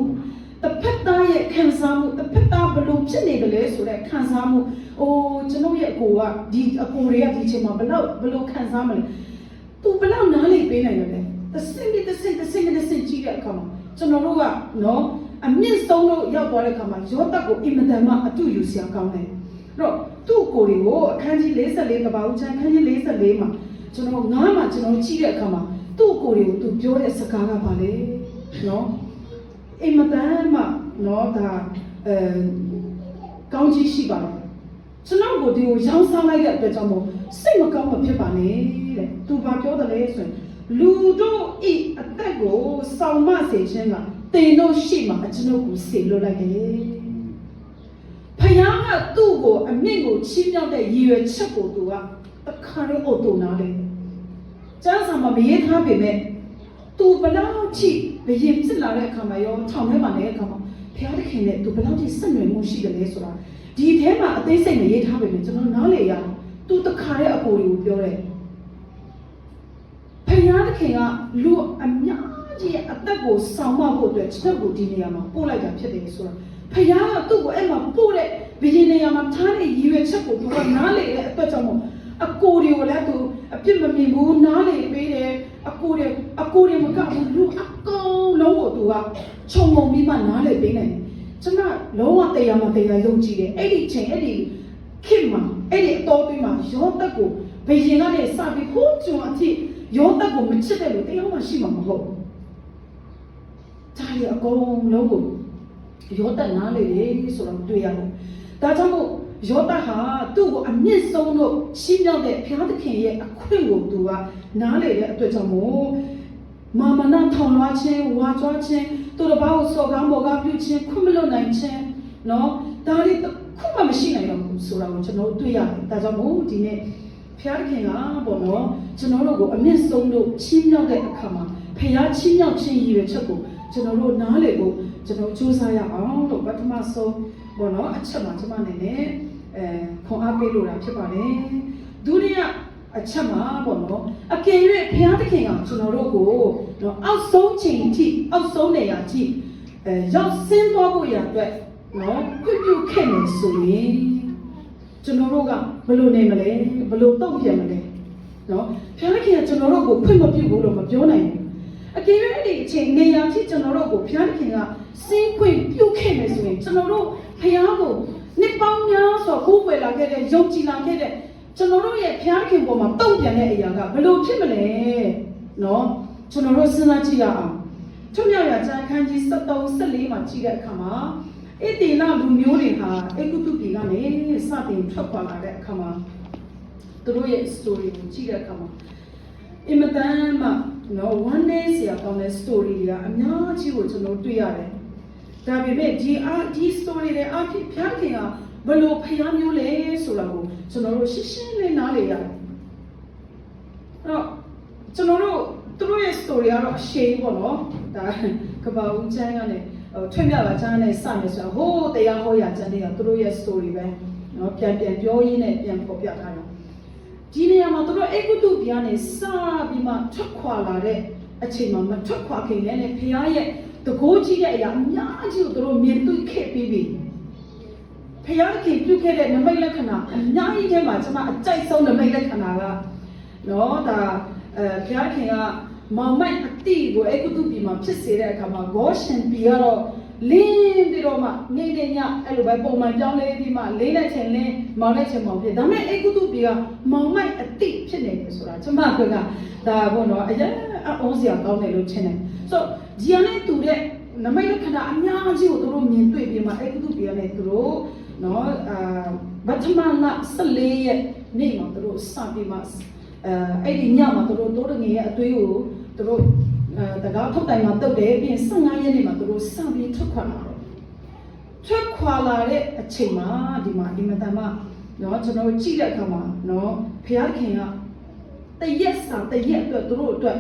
တစ်ဖက်သားရဲ့ခံစားမှုတစ်ဖက်သားဘလို့ဖြစ်နေတယ်လဲဆိုတဲ့ခံစားမှုအိုးကျွန်တော်ရဲ့အကိုကဒီအကိုတွေကဒီချိန်မှာဘလို့ခံစားမလဲသူဘလောက်နားလေပေးနိုင်တယ်လဲတစ်စင်ကြည့်တဲ့အခါမှာကျွန်တော်တို့ကနော်အမြင့်ဆုံးလို့ရောက်သွားတဲ့အခါမှာယောသကိုအင်မတန်မှအတူယူစရာကောင်းတယ်အဲ့တော့သူ့ကိုယ်တွေကိုအခန်းကြီး44ကဘာဦးချမ်းအခန်းကြီး44မှာကျွန်တော်9မှာကျွန်တော်ကြည့်တဲ့အခါမှာသူ့ကိုယ်တွေကိုသူပြောတဲ့စကားကဘာလဲနော်အင်မတန်မှနော်ဒါကောင်းကြီးရှိပါတယ်ကျွန်တော်ကိုဒီကိုရောင်းစားလိုက်တဲ့အတွက်ကြောင့်မို့စိတ်မကောင်းမှဖြစ်ပါနဲ့တဲ့သူဘာပြောတယ်လဲဆိုရင်လူတို့ဤအသက်ကိုစောင့်မစေခြင်းကတင်တို့ရှိမှအကျွန်ုပ်ကိုစေလွတ်လိုက်တယ်ဖယားကသူ့ကိုအမြင့်ကိုချီးမြှောက်တဲ့ရည်ရွယ်ချက်ကိုသူကတခါလေးအုပ်တုံနာတယ်ကျမ်းစာမှာမရေးထားပေမဲ့သူဘလောက်ချီဘယင်ဖြစ်လာတဲ့အခါမှာရောထောင်ထဲမှာနေတဲ့အခါမှာဘုရားသခင်နဲ့သူဘလောက်ချီဆက်နွယ်မှုရှိတယ်လဲဆိုတာဒီထဲမှာအသေးစိတ်မရေးထားပေမဲ့ကျွန်တော်နားလေရသူတခါလေးအကိုတွေကိုပြောတယ်ဖယားသခင်ကလူအများကြီးအသက်ကိုဆောင်မဖို့အတွက်ကျွန်တော်ကိုဒီနေရာမှာပို့လိုက်တာဖြစ်တယ်ဆိုတာဖယားကသူ့ကိုအဲ့မှာပို့တဲ့ဘယင်နေရာမှာထားတဲ့ရည်ရွယ်ချက်ကိုသူကနားလေတဲ့အတွက်ကြောင့်မို့အကိုတွေကိုလည်းသူအပြစ်မမြင်ဘူးနားလေပေးတယ်အကိုတွေမကဘူးလူအကောင်လုံးကိုသူကခြုံငုံပြီးမှနားလေပေးနိုင်တယ်ကျွန်မလုံးဝတရားမှတရားယုံကြည်တယ်အဲ့ဒီချိန်အဲ့ဒီခင်မှာအဲ့ဒီအတော်သွင်းမှာယောသတ်ကိုဖ ဘယင်ကနေစပြီးခိုးကျွန်းအထိယောသကိုမချစ်တဲ့လူတရားမှရှိမှာမဟုတ်ဒါရီအကုန်လုံးကိုယောသနားလေဆိုတော့တွေ့ရတယ်ဒါကြောင့်မို့ယောသဟာသူ့ကိုအမြင့်ဆုံးလို့ရှင်းပြတဲ့ဘုရားသခင်ရဲ့အခွင့်ကိုသူကနားလေတဲ့အတွက်ကြောင့်မို့မာမနာထောင်လွှားခြင်းဝါကြွားခြင်းသူတို့ဘာကိုစော်ကားမော်ကားပြုခြင်းခွင့်မလွတ်နိုင်ခြင်းနော်ဒါတွေခုမှမရှိနိုင်တော့ဘူးဆိုတာကိုကျွန်တော်တွေ့ရတယ်ဒါကြောင့်မို့ဒီနေ့ဖျားခင်ကပေါ့နော်ကျွန်တော်တို့ကိုအမြင့်ဆုံးလို့ချီးမြှောက်တဲ့အခါမှာဖျားချီးမြှောက်ခြင်းရည်ရွယ်ချက်ကိုကျွန်တော်တို့နားလည်ဖို့ကျွန်တော်စူးစမ်းရအောင်လို့ပထမဆုံးပေါ့နော်အချက်မှာကျွန်မအနေနဲ့ခွန်အားပေးလို့တာဖြစ်ပါတယ်ဒုတိယအချက်မှာပေါ့နော်အကယ်၍ဘုရားသခင်ကကျွန်တော်တို့ကိုနော်အောက်ဆုံးချိန်အထိအောက်ဆုံးနေရာအထိရောက်ဆင်းသွားဖို့ရအတွက်နော်ခွင့်ပြုခဲ့မယ်ဆိုရင်ကျွန်တော်တို့ကဘယ်လိုနေမလဲဘယ်လိုတုံ့ပြန်မလဲနော်ဘုရားသခင်ကကျွန်တော်တို့ကိုခွင့်မပြုဘူးလို့မပြောနိုင်ဘူးအကယ်၍အဲ့ဒီအချိန်နေရာအထိကျွန်တော်တို့ကိုဘုရားသခင်ကဆင်းခွင့်ပြုခဲ့မယ်ဆိုရင်ကျွန်တော်တို့ဘုရားကိုနှစ်ပေါင်းများစွာကိုးကွယ်လာခဲ့တဲ့ယုံကြည်လာခဲ့တဲ့ကျွန်တော်တို့ရဲ့ဘုရားခင်ပေါ်မှာတုံ့ပြန်တဲ့အရာကဘယ်လိုဖြစ်မလဲနော်ကျွန်တော်တို့စဉ်းစားကြည့်ရအောင်ထွမြောက်ရာကျမ်းခန်းကြီး73 14မှာကြည့်တဲ့အခါမှာအေတေလလူမျိုးတွေဟာအေဂုတုပြည်ကနေစတင်ထွက်ခွာလာတဲ့အခါမှာသူတို့ရဲ့ story ကိုကြည့်တဲ့အခါမှာအင်မတန်မှနော် one day ဆရာကောင်းတဲ့ story တွေကအများကြီးကိုကျွန်တော်တွေ့ရတယ်ဒါပေမဲ့ဒီ story တွေအဖြစ်ဘုရားခင်ကဘယ်လိုဖျားမျိုးလဲဆိုတာကိုကျွန်တော်တို့ရှင်းရှင်းလေးနားလည်ရတယ်အဲ့တော့ကျွန်တော်တို့သူတို့ရဲ့ story ကတော့အရှိန်ပေါ့နော်ဒါကဘာဦးချမ်းကနေထွေးမြလာချမ်းနဲ့စမယ်ဆိုတော့ဟိုးတရားဟောရာချမ်းတွေကသူတို့ရဲ့ story ပဲနော်ပြန်ပြောရင်းနဲ့ပြန်ပေါ်ပြထားတယ်ဒီနေရာမှာသူတို့အေဂုတုပြည်ကနေစပြီးမှထွက်ခွာလာတဲ့အချိန်မှာမထွက်ခွာခင်လည်းဖျားရဲ့တကိုးကြီးတဲ့အရာအများကြီးကိုသူတို့မြင်တွေ့ခဲ့ပြီးပြီဖျားခင်ပြုခဲ့တဲ့နမိတ်လက္ခဏာအများကြီးထဲမှာကျွန်မအကြိုက်ဆုံးနမိတ်လက္ခဏာကနော်ဒါဖျားခင်ကမောင်မိုက်အတိကိုအေဂုတုပြည်မှာဖြစ်စေတဲ့အခါမှာဂေါရှင်ပြည်ကတော့လင်းပြီးတော့မှနေတဲ့ညအဲ့လိုပဲပုံမှန်ပြောင်းလဲပြီးမှလေးတဲ့ချိန်လင်းမောင်တဲ့ချိန်မောင်ဖြစ်ဒါပေမဲ့အေဂုတုပြည်ကမောင်မိုက်အတိဖြစ်နေတယ်ဆိုတာကျွန်မကဒါပေါ့နော်အရင်အောစရာကောင်းတယ်လို့ထင်တယ်ဆိုဒီအနေနဲ့တူတဲ့နမိတ်လက္ခဏာအများကြီးကိုသူတို့မြင်တွေ့ပြီးမှအေဂုတုပြည်ကနေသူတို့နော်ဗတ္တမလ14ရက်နေ့မှာသူတို့စပြီးမှအဲ့ဒီညမှာသူတို့တိုးငယ်ရဲ့အသွေးကိုသူတို့တကားထုတ်တိုင်မှာတုတ်တယ်ပြီးရင်15ရက်နေ့မှာသူတို့စပြီးထွက်ခွာလာတော့ထွက်ခွာလာတဲ့အချိန်မှာဒီမှာဒီမတန်မှနော်ကျွန်တော်ကြည့်တဲ့အခါမှာနော်ဘုရားခင်ကတရက်အတွက်သူတို့အတွက်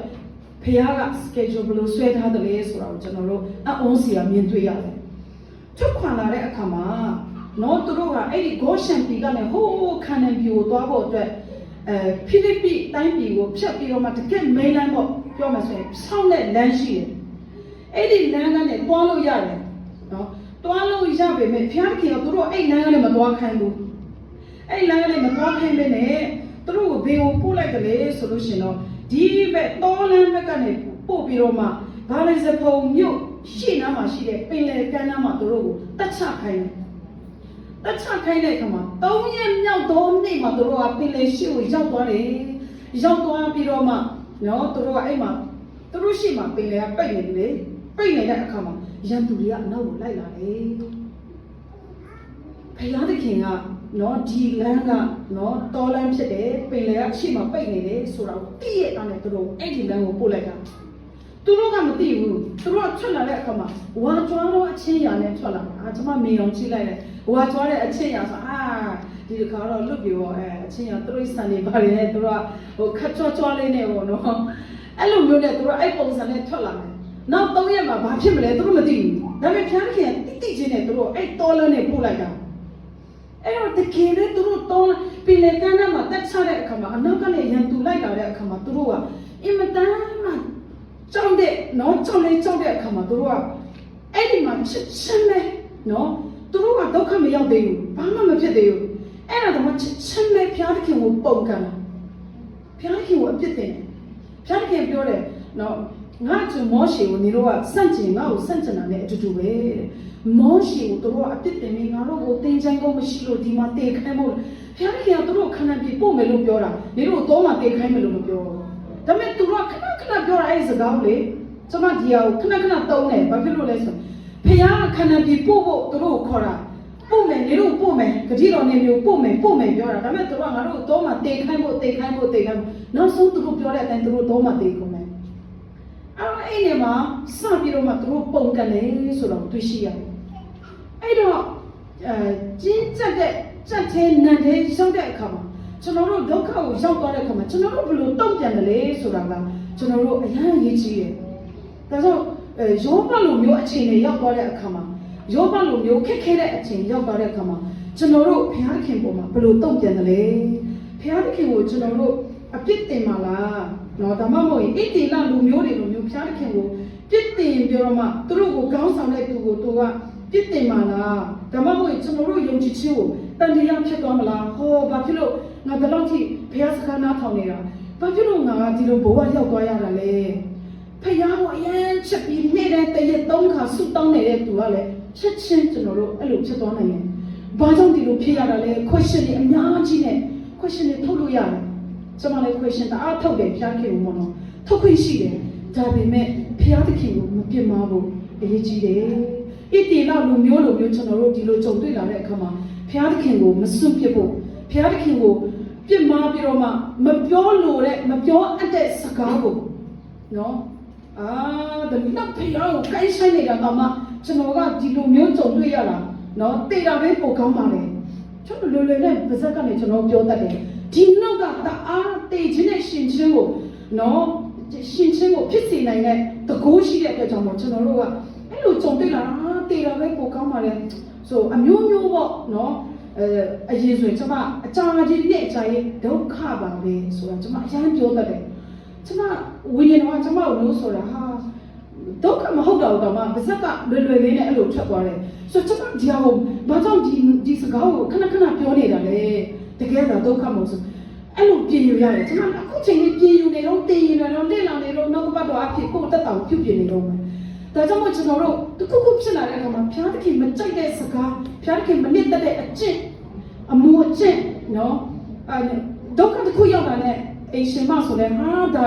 ဘုရားက schedule ဘယ်လိုဆွဲထားတယ်လဲဆိုတာကိုကျွန်တော်တို့အုံးစီကမြင်တွေ့ရတယ်ထွက်ခွာလာတဲ့အခါမှာနော်သူတို့ကအဲ့ဒီဂေါရှင်ပြည်ကနေဟိုးခါနန်ပြည်ကိုသွားဖို့အတွက်ဖိလိပ္ပိတိုင်းပြည်ကိုဖြတ်ပြီးတော့မှတကယ်မိန်လန်းပေါ့ပြောမှဆိုရင်ဆောင်းတဲ့လမ်းရှိတယ်အဲ့ဒီလမ်းကနေတွားလို့ရတယ်နော်တွားလို့ရပေမဲ့ဘုရားခင်ကသူတို့အဲ့လမ်းကနေမတွားခိုင်းဘူးအဲ့လမ်းကနေမတွားခိုင်းပဲနဲ့သူတို့ကိုဘေကိုပို့လိုက်တယ်လေဆိုလို့ရှင်တော့ဒီဘက်တောလမ်းဘက်ကနေပို့ပြီးတော့မှဘာလဲစဖုံမြို့ရှေ့နားမှာရှိတဲ့ပင်လယ်ကမ်းနားမှာသူတို့ကိုတတ်ချခိုင်းတယ်တတ်ချခိုင်းတဲ့အခါမှာ3ရက်မြောက်သောနေ့မှာသူတို့ကပင်လယ်ရှိကိုရောက်သွားတယ်ရောက်သွားပြီးတော့မှနော်သူတို့ကအဲ့မှာသူတို့ရှိမှပင်လယ်ကပိတ်နေတယ်လေပိတ်နေတဲ့အခါမှာရန်သူတွေကအနောက်ကိုလိုက်လာတယ်ဖယားသခင်ကနော်ဒီလမ်းကနော်တောလမ်းဖြစ်တယ်ပင်လယ်ကရှိမှပိတ်နေတယ်ဆိုတော့တည့်ရတဲ့နဲ့သူတို့အဲ့ဒီလမ်းကိုပို့လိုက်တာသူတို့ကမသိဘူးသူတို့ထွက်လာတဲ့အခါမှာဝါကြွားတော့အချင်းရာနဲ့ထွက်လာတာကျွန်မမေအောင်ကြည့်လိုက်တယ်ဝါကြွားတဲ့အချင်းရာဆိုဒီခါတော့လွတ်ပြီပေါ့အချင်းရာသူတို့စံနေပါတယ်သူတို့ကဟိုခတ်ကြွားလေးနဲ့ပေါ့နော်အဲ့လိုမျိုးနဲ့သူတို့အဲ့ပုံစံနဲ့ထွက်လာတယ်နောက်3ရက်မှာဘာဖြစ်မလဲသူတို့မသိဘူးဒါပေမဲ့ဖျားခင်တိချင်းနဲ့သူတို့အဲ့တောလမ်းနဲ့ပို့လိုက်တာအဲ့တော့တကယ်လေသူတို့တောပင်လေကမ်းနားမှာတက်ချတဲ့အခါမှာအနောက်ကနေရန်သူလိုက်လာတဲ့အခါမှာသူတို့ကအင်မတန်မှကြောက်တဲ့နော်ကြောက်တဲ့အခါမှာသူတို့ကအဲ့ဒီမှာချစ်ချင်းနဲ့နော်သူတို့ကဒုက္ခမရောက်သေးဘူးဘာမှမဖြစ်သေးဘူးအဲ့ဒါတော့ချစ်ချင်းနဲ့ဖျားသခင်ကိုပုံကန်တာဖျားသခင်ကိုအပြစ်တင်တယ်ဖျားသခင်ပြောတယ်နော် ငါ့ကျမောရှေကိုနေတော့စန့်ကျင်ငါ့ကိုစန့်ကျင်တာနဲ့အတူတူပဲမောရှေကိုတို့ကအပြစ်တင်ပြီးငါတို့ကိုတင်ချိုင်းကုန်မရှိလို့ဒီမှာတေခိုင်းမို့ဖျားခင်ကတို့ခဏပြေပို့မယ်လို့ပြောတာနေတို့တော့မှတေခိုင်းမယ်လို့မပြောဒါပေမဲ့သူတို့ခဏခဏပြောတာအဲ့ဒီစကားလေကျွန်မဒီဟာကိုခဏခဏတုံးတယ်ဘာဖြစ်လို့လဲဆိုဖျားခဏပြေပို့ဖို့တို့ကိုခေါ်တာပို့မယ်နေတို့ပို့မယ်ဂတိတော်နေမျိုးပို့မယ်ပြောတာဒါပေမဲ့တို့ကငါတို့တော့မှတေခိုင်းဖို့နောက်ဆုံးတို့ပြောတဲ့အတိုင်းတို့တော့မှတေကုန်မယ်အဲ့ဒီမှာစပြီးတော့မှတို့ပုံကန်တယ်ဆိုတော့တွေ့ရှိရတယ်အဲ့တော့ကျင်းချက်တဲ့ချက်သေးနန်သေးရောက်တဲ့အခါမှာကျွန်တော်တို့ဒုက္ခကိုရောက်သွားတဲ့အခါမှာကျွန်တော်တို့ဘယ်လိုတုံ့ပြန်တယ်လဲဆိုတာကကျွန်တော်တို့အများကြီးကြီးတယ်ဒါကြောင့်ယောဘလိုမျိုးအခြေအနေရောက်သွားတဲ့အခါမှာယောဘလိုမျိုးခက်ခဲတဲ့အချိန်ရောက်သွားတဲ့အခါမှာကျွန်တော်တို့ဘုရားသခင်ပေါ်မှာဘယ်လိုတုံ့ပြန်တယ်လဲဘုရားသခင်ကိုကျွန်တော်တို့အပြစ်တင်ပါလားနော်ဒါမှမဟုတ်ရင်ဣတိလလူမျိုးတွေလိုမျိုးဘုရားသခင်ကိုပြစ်တင်ပြီးတော့မှသူတို့ကိုကောင်းဆောင်တဲ့သူကိုသူကပြစ်တင်ပါလားဒါမှမဟုတ်ကျွန်တော်တို့ယုံကြည်ခြင်းကိုတန်တရားဖြစ်သွားမလားဟောဘာဖြစ်လို့ငါဒီလောက်ထိဘုရားစကားနားထောင်နေတာဘာဖြစ်လို့ငါဒီလိုဘဝရောက်သွားရတာလဲဖခင်ကိုအရင်ချက်ပြီးနေတဲ့တရက်သုံးခါဆုတောင်းနေတဲ့သူကလည်းချက်ချင်းကျွန်တော်တို့အဲ့လိုဖြစ်သွားနိုင်တယ်ဘာကြောင့်ဒီလိုဖြစ်ရတာလဲ question တွေအများကြီးနဲ့ question တွေထုတ်လို့ရတယ်ကျွန်မလည်း question တအားထုတ်တယ်ဖျားခင်ကိုနော်ထုတ်ခွင့်ရှိတယ်ဒါပေမဲ့ဖျားသခင်ကိုမပြစ်မှားဖို့အရေးကြီးတယ်ဣတိလလူမျိုးလိုမျိုးကျွန်တော်တို့ဒီလိုကြုံတွေ့လာတဲ့အခါမှာဖျားသခင်ကိုမစွန့်ပစ်ဖို့ဖျားသခင်ကိုပြစ်မှားပြီးတော့မှမပြောလို့တဲ့မပြောအပ်တဲ့စကားကိုနော်ဒါနောက်ဖျားကိုကိုင်းဆိုင်နေတာတော့မှကျွန်တော်ကဒီလိုမျိုးကြုံတွေ့ရတာနော်တေတာပဲပိုကောင်းပါလေကျွန်တော်လွယ်လွယ်နဲ့ပါဇက်ကနေကျွန်တော်ပြောတတ်တယ်ဒီနောက်ကတအားတေခြင်းနဲ့ရှင်ချင်းကိုနော်ရှင်ချင်းကိုဖြစ်စေနိုင်တဲ့တကိုးရှိတဲ့အတွက်ကြောင့်မို့ကျွန်တော်တို့ကအဲ့လိုကြုံတွေ့လာတေတာပဲပိုကောင်းပါလေဆိုအမျိုးမျိုးပေါ့နော်အရင်ဆိုရင်ကျွန်မအကြာကြီးနဲ့အကြာကြီးဒုက္ခပါပဲဆိုတာကျွန်မအရင်ပြောတတ်တယ်ကျွန်မဝိညာဉ်တော်ကကျွန်မကိုလို့ဆိုတာဟာဒုက္ခမဟုတ်တော့မှပါဇက်ကလွယ်လွယ်လေးနဲ့အဲ့လိုထွက်သွားတယ်ဆိုတော့ကျွန်မဒီဟာကိုဘာကြောင့်ဒီစကားကိုခဏခဏပြောနေတာလဲတကယ်တော့ဒုက္ခမဟုတ်ဆိုအဲ့လိုပြင်ယူရတယ်ကျွန်မအခုချိန်လေးပြင်ယူနေတော့တင်ယူနေတော့လက်လောင်နေတော့နောက်ကပတ်တော့အဖြစ်ကိုတက်တောင်ပြုတ်ပြင်နေတော့မယ်ဒါကြောင့်မို့ကျွန်တော်တို့တခုခုဖြစ်လာတဲ့အခါမှာဘုရားသခင်မကြိုက်တဲ့စကားဘုရားသခင်မနစ်သက်တဲ့အကျင့်အမှုအကျင့်နော်ဒုက္ခတစ်ခုရောက်တာနဲ့အိမ်ရှင်မဆိုလဲဟာဒါ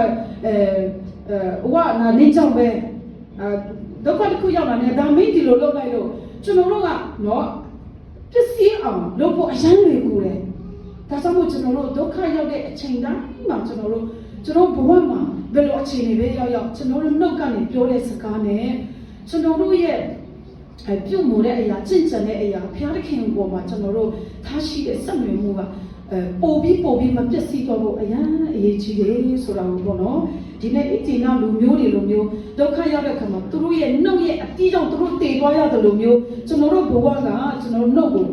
ဝါနာနေကြောင့်ပဲဒုက္ခတစ်ခုရောက်တာနဲ့ဒါမင်းဒီလိုလုပ်လိုက်လို့ကျွန်တော်တို့ကနော်ပစ္စည်းအောင်လုပ်ဖို့အရန်တွေကူတယ်ဒါကြောင့်မို့ကျွန်တော်တို့ဒုက္ခရောက်တဲ့အချိန်တိုင်းမှာကျွန်တော်ဘဝမှာဘယ်လိုအခြေအနေပဲရောက်ကျွန်တော်တို့နှုတ်ကနေပြောတဲ့စကားနဲ့ကျွန်တော်တို့ရဲ့ပြုတ်မှုတဲ့အရာကျင့်ကြံတဲ့အရာဘုရားသခင်ပေါ်မှာကျွန်တော်တို့ထားရှိတဲ့စက်နွယ်မှုကပို့ပြီးမပျက်စီးတော့ဘူးအရေးကြီးတယ်ဆိုတာကိုပေါ့နော်ဒီနေ့အကျဉ်းနာလူမျိုးတွေလိုမျိုးဒုက္ခရောက်တဲ့ခါမှာသူတို့ရဲ့နှုတ်ရဲ့အတိအကျသူတို့တည်သွားရတယ်လို့မျိုးကျွန်တော်တို့ဘဝကကျွန်တော်နှုတ်ကို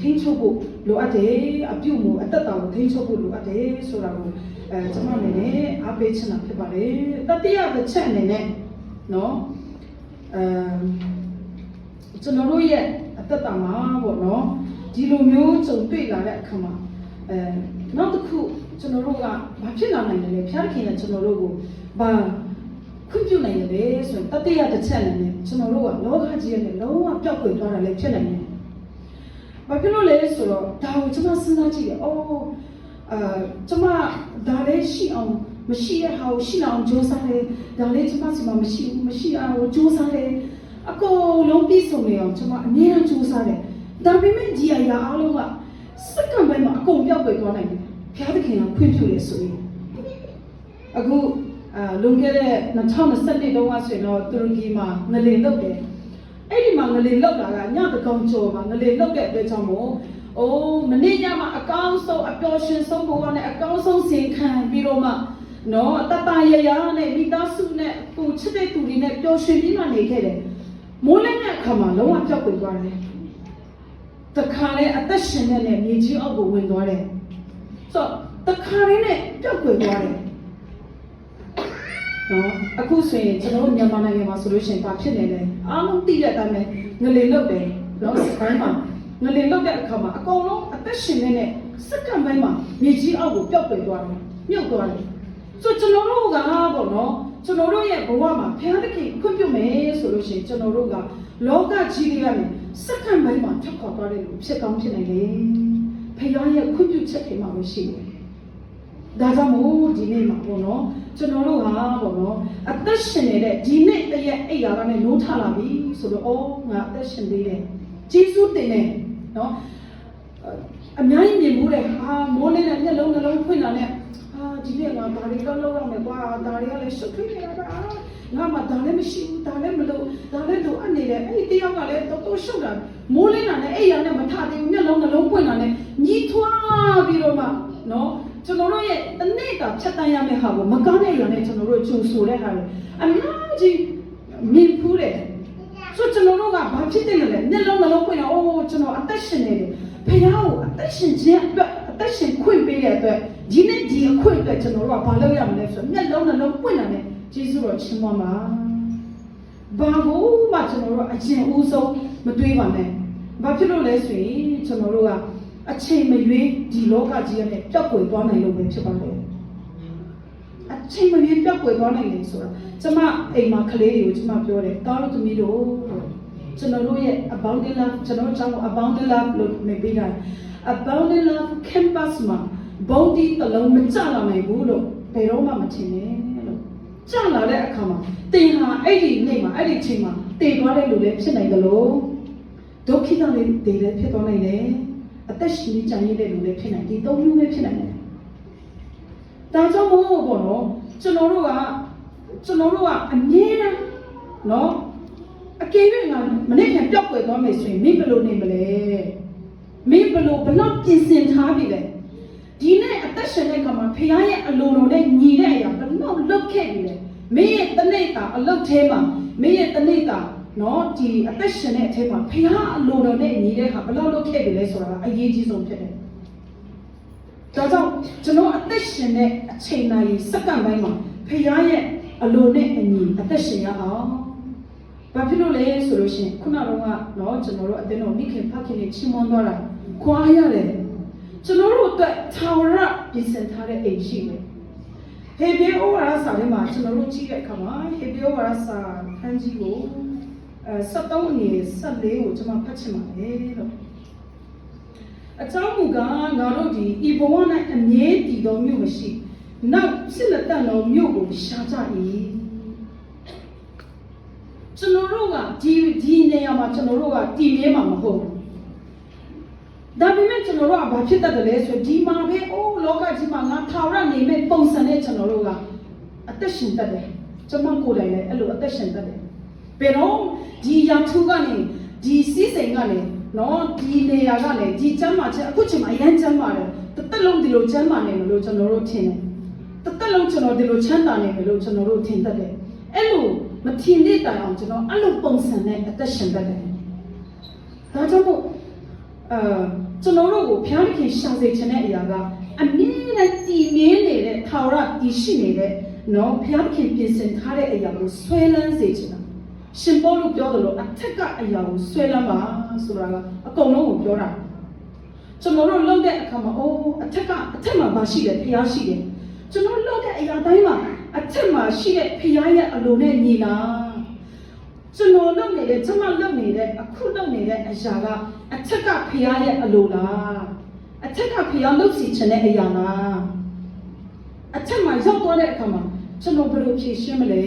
ထိန်းချုပ်ဖို့လိုအပ်တယ်အပြုတ်မှုအသက်တာကိုထိန်းချုပ်ဖို့လိုအပ်တယ်ဆိုတာကိုကျွန်မအနေနဲ့အားပေးချင်တာဖြစ်ပါတယ်တတိယတစ်ချက်အနေနဲ့နော်ကျွန်တော်တို့ရဲ့အသက်တာမှာပေါ့နော်ဒီလိုမျိုးကြုံတွေ့လာတဲ့အခါမှာနောက်တစ်ခုကျွန်တော်တို့ကဘာဖြစ်လာနိုင်တယ်လဲဖျားခင်ကကျွန်တော်တို့ကိုဘာခွင့်ပြုနိုင်တယ်လဲဆိုရင်တတိယတစ်ချက်နဲ့ကျွန်တော်တို့ကလောကကြီးရဲ့လုံးဝပျောက်ကွယ်သွားတာလည်းဖြစ်နိုင်တယ်။ဘာဖြစ်လို့လဲဆိုတော့ဒါကိုကျွန်မစဉ်းစားကြည့်တယ်။ကျွန်မဒါလေးရှိအောင်မရှိတဲ့ဟာကိုရှိအောင်ကြိုးစားတယ်။ဒါလေးကျွန်မစီမှာမရှိအောင်ကြိုးစားတယ်။အကုန်လုံးပြည့်စုံနေအောင်ကျွန်မအမြဲတမ်းကြိုးစားတယ်။ဒါပေမဲ့ဒီအရာအားလုံးကစက္ကန့်ပိုင်းမှာအကုန်ပျောက်ကွယ်သွားနိုင်တယ်။ဘုရားသခင်ကခွင့်ပြုတယ်ဆိုရင်အခုလွန်ခဲ့တဲ့2021တုန်းကဆိုရင်တော့တူရကီမှာငလင်လုပ်တယ်အဲ့ဒီမှာငလင်လုပ်တာကညတကောင်ကျော်မှာငလင်လုပ်တဲ့အတွက်ကြောင့်မို့မနေ့ညမှာအကောင်းဆုံးအပျော်ရွှင်ဆုံးဘဝနဲ့အကောင်းဆုံးစင်ခံပြီးတော့မှနော်တတရရနဲ့မိသားစုနဲ့ကိုချစ်တဲ့သူတွေနဲ့ပျော်ရွှင်ပြီးမှနေခဲ့တယ်မိုးလင်းတဲ့အခါမှာလုံးဝပျောက်ကွယ်သွားတယ်တခါလေအသက်ရှင်တဲ့မြေကြီးအောက်ကိုဝင်သွားတယ်ဆိုတော့တခါလေးနဲ့ပျောက်ကွယ်သွားတယ်နော်အခုဆိုရင်ကျွန်တော်တို့မြန်မာနိုင်ငံမှာဆိုလို့ရှိရင်ဘာဖြစ်နေလဲအားလုံးသိတဲ့အတိုင်းပဲငလင်လုတ်တယ်နော်စကိုင်းမှာငလင်လုတ်တဲ့အခါမှာအကုန်လုံးအသက်ရှင်နေတဲ့စက္ကန့်ပိုင်းမှာမြေကြီးအောက်ကိုပျောက်ကွယ်သွားတယ်မြုပ်သွားတယ်ဆိုကျွန်တော်တို့ကပေါ့နော် ကျွန်တော်တို့ရဲ့ဘဝမှာဘုရားသခင်ခွင့်ပြုမယ်ဆိုလို့ရှိရင်ကျွန်တော်တို့ကလောကကြီးတွေကနေစက္ကန့်ပိုင်းမှာထွက်ခွာသွားတဲ့လူဖြစ်ကောင်းဖြစ်နိုင်တယ်ဘုရားရဲ့ခွင့်ပြုချက်တွေမှာပဲရှိတယ်ဒါကြောင့်မို့ဒီနေ့မှာပေါ့နော်ကျွန်တော်တို့ဟာပေါ့နော်အသက်ရှင်နေတဲ့ဒီနေ့တရက်အိယာကနေနိုးထလာပြီဆိုတော့အော်ငါအသက်ရှင်သေးတယ်ဂျေဇုတင်နေနော်အများကြီးမြင်မှုတဲ့ဟာမိုးနေတဲ့မျက်လုံးနှလုံးဖွင့်လာတဲ့ဒီနေ့ငါဘာတွေလောက်ရမယ်ကွာဒါတွေကလည်းရှုပ်ထွေးနေတာပါငါမှဒါလည်းမရှိဘူးဒါလည်းမလုပ်ဒါလည်းလိုအပ်နေတယ်အဲ့ဒီတယောက်ကလည်းတော်တော်ရှုပ်တာမိုးလင်းတာနဲ့အိယာနဲ့မထသေးဘူးမျက်လုံးနှလုံးပွင့်လာနဲ့ညီးထွားပြီးတော့မှနော်ကျွန်တော်တို့ရဲ့တနေ့တာဖြတ်တန်းရမယ့်ဟာကိုမကောင်းတဲ့နေရာနဲ့ကျွန်တော်တို့ကြုံဆိုတဲ့ဟာတွေအများကြီးမြင်ဖူးတယ်ဆိုကျွန်တော်တို့ကဘာဖြစ်တယ်လဲမျက်လုံးနှလုံးပွင့်တာအိုးကျွန်တော်အသက်ရှင်နေတယ်ဖခင်ကိုအသက်ရှင်ခြင်းအတွက်အသက်ရှင်ခွင့်ပေးတဲ့အတွက်ဒီနေ့ဒီအခွင့်အတွက်ကျွန်တော်တို့ကဘာလုပ်ရမလဲဆိုတော့မျက်လုံးနှလုံးပွင့်လာတဲ့ယေရှုတော်ချီးမွမ်းပါဘာလို့မှကျွန်တော်တို့အကျင့်ဦးဆုံးမတွေးပါနဲ့ဘာဖြစ်လို့လဲဆိုရင်ကျွန်တော်တို့ကအချိန်မရွေးဒီလောကကြီးနဲ့ပျောက်ကွယ်သွားနိုင်လို့ပဲဖြစ်ပါတယ်အချိန်မရွေးပျောက်ကွယ်သွားနိုင်တယ်ဆိုတာကျွန်မအိမ်မှာကလေးတွေကိုကျွန်မပြောတယ်တားလို့သမီးတို့ကျွန်တော်တို့ရဲ့ abundant love ကျွန်တော်တို့ abundant love လို့နေပေးတာ abundant love campus မှာဘုံဒီတလုံးမကြလာနိုင်ဘူးလို့ဘယ်တော့မှမထင်နဲ့လို့ကြလာတဲ့အခါမှာတင်ဟာအဲ့ဒီနေ့မှာအဲ့ဒီချိန်မှာတည်သွားတဲ့လူလည်းဖြစ်နိုင်တယ်လို့ဒုက္ခိတလေးတည်လည်းဖြစ်သွားနိုင်တယ်အသက်ရှင်ကြံရတဲ့လူလည်းဖြစ်နိုင်ဒီသုံးမျိုးပဲဖြစ်နိုင်တယ်ဒါကြောင့်မို့ပေါ့နော်ကျွန်တော်တို့ကအမြဲတမ်းနော်အကယ်၍ငါမနေ့ကပျောက်ကွယ်သွားမယ်ဆိုရင်မင်းဘယ်လိုနေမလဲမင်းဘယ်လောက်ပြင်ဆင်ထားပြီလဲဒီနေ့အသက်ရှင်တဲ့အခါမှာဖခင်ရဲ့အလိုတော်နဲ့ညီတဲ့အရာဘယ်လောက်လုပ်ခဲ့ပြီလဲမင်းရဲ့တနေ့တာအလုပ်ထဲမှာမင်းရဲ့တနေ့တာနော်ဒီအသက်ရှင်တဲ့အထဲမှာဖခင်အလိုတော်နဲ့ညီတဲ့အခါဘယ်လောက်လုပ်ခဲ့ပြီလဲဆိုတာအရေးကြီးဆုံးဖြစ်တယ်ဒါကြောင့်ကျွန်တော်အသက်ရှင်တဲ့အချိန်တိုင်းစက္ကန့်ပိုင်းမှာဖခင်ရဲ့အလိုနဲ့အညီအသက်ရှင်ရအောင်ဘာဖြစ်လို့လဲဆိုလို့ရှိရင်ခုနကတော့နော်ကျွန်တော်တို့အတင်းတော်မိခင်ဖခင်နဲ့ချီးမွမ်းသွားတာခွာရတယ်ကျွန်တော်တို့အတွက်ထာဝရပြင်ဆင်ထားတဲ့အိမ်ရှိတယ်ဟေဘရဲဩဝါဒစာထဲမှာကျွန်တော်တို့ကြည့်တဲ့အခါမှာဟေဘရဲဩဝါဒစာခန်းကြီးကို73အငယ်14ကိုကျွန်မဖတ်ချင်ပါတယ်လို့အကြောင်းမူကားငါတို့ဒီဤဘဝ၌အမြဲတည်သောမြို့မရှိနောက်စစ်လက်တန်သောမြို့ကိုရှာကြ၏ကျွန်တော်တို့ကဒီနေရာမှာကျွန်တော်တို့ကတည်မြဲမှာမဟုတ်ဘူးဒါပေမဲ့ကျွန်တော်တို့ကဘာဖြစ်တတ်တယ်လဲဆိုဒီမှာပဲအိုးလောကကြီးမှာငါထာဝရနေမဲ့ပုံစံနဲ့ကျွန်တော်တို့ကအသက်ရှင်တတ်တယ်ကျွန်မကိုယ်တိုင်လည်းအဲ့လိုအသက်ရှင်တတ်တယ်ဘယ်တော့ဒီရောင်ထူးကနေဒီစီးစိမ်ကနေနော်ဒီနေရာကနေဒီကျမ်းမာချက်အခုချိန်မှာအရန်ကျမ်းမာတယ်တစ်သက်လုံးဒီလိုကျမ်းမာနေလို့ကျွန်တော်တို့ထင်တယ်တစ်သက်လုံးကျွန်တော်ဒီလိုချမ်းသာနေတယ်လို့ကျွန်တော်တို့ထင်တတ်တယ်အဲ့လိုမထင်တဲ့တိုင်အောင်ကျွန်တော်အဲ့လိုပုံစံနဲ့အသက်ရှင်တတ်တယ်ဒါကြောင့်မို့ကျွန်တော်တို့ကိုဖျားခင်ရှာစေချင်တဲ့အရာကအမြဲတမ်းတည်မြဲနေတဲ့ထာဝရတည်ရှိနေတဲ့နော်ဖျားခင်ပြင်ဆင်ထားတဲ့အရာကိုဆွဲလန်းစေချင်တာရှင်ပေါလုပြောတယ်လို့အထက်ကအရာကိုဆွဲလန်းပါဆိုတာကအကုန်လုံးကိုပြောတာကျွန်တော်တို့လုပ်တဲ့အခါမှာအိုးအထက်မှာဘာရှိတယ်ဖျားရှိတယ်ကျွန်တော်လုပ်တဲ့အရာတိုင်းမှာအထက်မှာရှိတဲ့ဖျားရဲ့အလိုနဲ့ညီလားကျွန်တော်လုပ်နေတဲ့ကျွန်မလုပ်နေတဲ့အခုလုပ်နေတဲ့အရာကအထက်ကဖျားရဲ့အလိုလားအထက်ကဖျားလုပ်စီချင်တဲ့အရာလားအထက်မှာရောက်သွားတဲ့အခါမှာကျွန်တော်ဘယ်လိုဖြေရှင်းမလဲ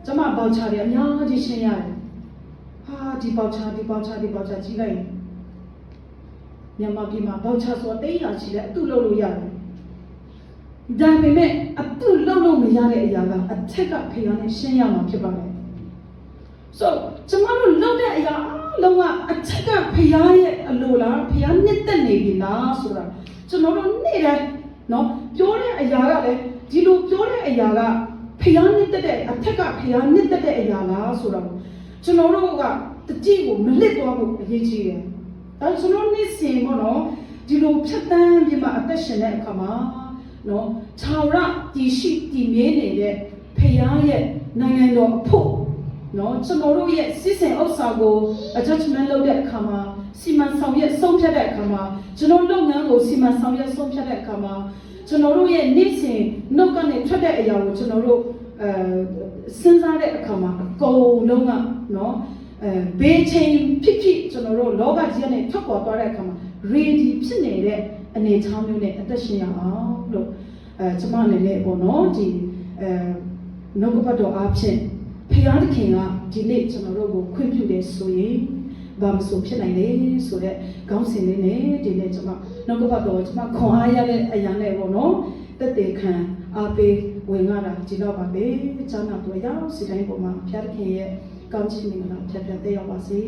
ကျွန်မပေါချတယ်အများကြီးရှင်းရတယ်ဟာဒီပေါချကြီးလိုက်မြန်မာပြည်မှာပေါချဆိုတာတိတ်ရရှိတယ်အတုလုပ်လို့ရတယ်ဒါပေမဲ့အတုလုပ်လို့မရတဲ့အရာကအထက်ကဖျားနဲ့ရှင်းရမှာဖြစ်ပါတယ်so ကျွန်မတို့လုပ်တဲ့အရာအလုံးကအထက်ကဖျားရဲ့အလိုလားဖျားနှစ်သက်နေပြီလားဆိုတာကျွန်တော်တို့နေ့တိုင်းနော်ပြောတဲ့အရာကလည်းဒီလိုပြောတဲ့အရာကဖျားနှစ်သက်တဲ့အထက်ကဖျားနှစ်သက်တဲ့အရာလားဆိုတာကျွန်တော်တို့ကတတိကိုမလစ်သွားဖို့အရေးကြီးတယ်ဒါကျွန်တော်နေ့စဉ်ပေါ့နော်ဒီလိုဖြတ်တန်းပြီးမှအသက်ရှင်တဲ့အခါမှာနော်ထာဝရတည်ရှိတည်မြဲနေတဲ့ဖျားရဲ့နိုင်ငံတော်အဖို့နော်ကျွန်တော်တို့ရဲ့စီစဉ်ဥစ္စာကို adjustment လုပ်တဲ့အခါမှာစီမံဆောင်ရွက်ဆုံးဖြတ်တဲ့အခါမှာကျွန်တော်လုပ်ငန်းကိုစီမံဆောင်ရွက်ဆုံးဖြတ်တဲ့အခါမှာကျွန်တော်တို့ရဲ့နေ့စဉ်နှုတ်ကနေထွက်တဲ့အရာကိုကျွန်တော်တို့ စဉ်းစားတဲ့အခါမှာအကုန်လုံးကနော်ဘေးချိန်ဖြစ်ကျွန်တော်တို့လောကကြီးကနေထွက်ပေါ်သွားတဲ့အခါမှာ ready ဖြစ်နေတဲ့အနေအထားမျိုးနဲ့အသက်ရှင်ရအောင်လို့ကျွန်မအနေနဲ့ပေါ့နော်ဒီနှုတ်ကပတ်တော်အားဖြင့်ဖခင်သခင်ကဒီနေ့ကျွန်တော်တို့ကိုခွင့်ပြုတယ်ဆိုရင်ဘာမဆိုဖြစ်နိုင်တယ်ဆိုတော့ခေါင်းစဉ်လေးနဲ့ဒီနေ့ကျွန်မနှုတ်ကပတ်တော်ကျွန်မခွန်အားရတဲ့အရာနဲ့ပေါ့နော်တက်တေခံအားပေးဝင်လာတာဒီတော့ပါပဲကျွန်တော်တို့ရောက်စီတိုင်းပေါ်မှာဖခင်ရဲ့ကောင်းချီးမင်္ဂလာဖြတ်ဖြတ်တက်ရောက်ပါစေ